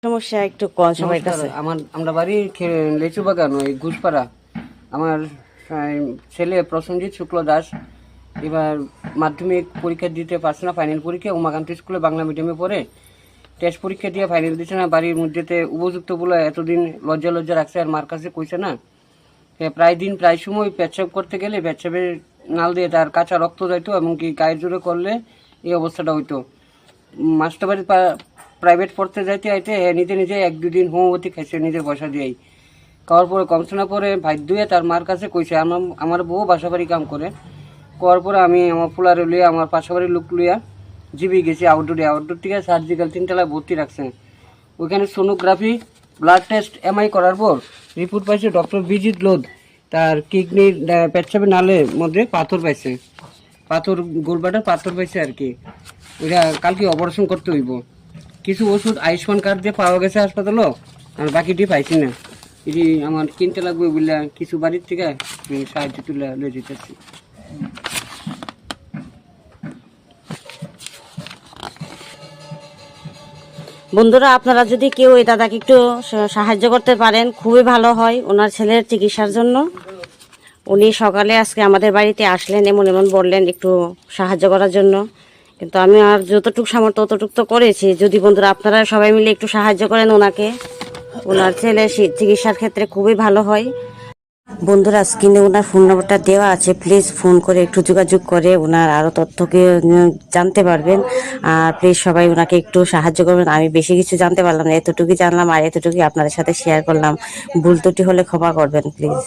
সমস্যা একটু কম সবার নমস্কার, কাছে। আমরা বাড়ি লেচু বাগান ওই ঘুষপাড়া। আমার ছেলে প্রসেনজিৎ শুক্ল দাস এবার মাধ্যমিক পরীক্ষা দিতে পারছে না, ফাইনাল পরীক্ষা উমাকান্ত স্কুলে বাংলা মিডিয়ামে পড়ে। টেস্ট পরীক্ষা দিয়ে ফাইনাল দিচ্ছে না, বাড়ির মধ্যেতে উপযুক্ত বলে এতদিন লজ্জা রাখছে, আর মার কাছে কইছে না। প্রায় দিন প্রায় সময় পেচ্ছাপ করতে গেলে পেচ্ছাপের নাল দিয়ে তার কাঁচা রক্ত যাইতো, এবং কি গায়ের জোরে করলে এই অবস্থাটা হইতো। মাস্টার বাড়ি প্রাইভেট পড়তে যাইতে আইতে নিজে নিজে 1-2 দিন হোমিওপ্যাথি খাইছে নিজের পয়সা দিয়েই। খাওয়ার পরে কমছে না, পরে বাধ্য হয়ে তার মার কাছে কইছে। আমার বউ বাসা বাড়ি কাম করে। করার পরে আমি আমার ফুলারে লইয়া আমার পাশা বাড়ির লোক লইয়া জিবি গেছি আউটডোর থেকে সার্জিক্যাল 3 তলায় ভর্তি রাখছেন। ওইখানে সোনোগ্রাফি, ব্লাড টেস্ট, এমআই করার পর রিপোর্ট পাইছে ডক্টর বিজিৎ লোধ, তার কিডনির পেচ্ছাপের নালের মধ্যে পাথর পাইছে, গোলবাটার পাথর পাইছে আর কি। ওইটা কালকে অপারেশন করতে হইব। কিছু ওষুধ আয়ুষ্মান কার্ড দিয়ে পাওয়া গেছে হাসপাতালও, আর বাকিটি পাইছি না। এটি আমার কিনতে লাগবে বললে কিছু বাড়ির থেকে সাহায্য তুলে লয়ে যেতেছি। বন্ধুরা, আপনারা যদি কেউ এই দাদাকে একটু সাহায্য করতে পারেন খুবই ভালো হয় ওনার ছেলের চিকিৎসার জন্য। উনি সকালে আজকে আমাদের বাড়িতে আসলেন, এমন বললেন একটু সাহায্য করার জন্য, কিন্তু আমি আর যতটুকু সামর্থ্য ততটুকু তো করেছি। যদি বন্ধুরা আপনারা সবাই মিলে একটু সাহায্য করেন ওনাকে, ওনার ছেলে চিকিৎসার ক্ষেত্রে খুবই ভালো হয়। বন্ধুরা, স্ক্রিনে ওনার ফোন নাম্বারটা দেওয়া আছে, প্লিজ ফোন করে একটু যোগাযোগ করে ওনার আরও তথ্যকে জানতে পারবেন। আর প্লিজ সবাই ওনাকে একটু সাহায্য করবেন। আমি বেশি কিছু জানতে পারলাম না, এতটুকুই জানলাম আর এতটুকুই আপনাদের সাথে শেয়ার করলাম। ভুল ত্রুটি হলে ক্ষমা করবেন প্লিজ।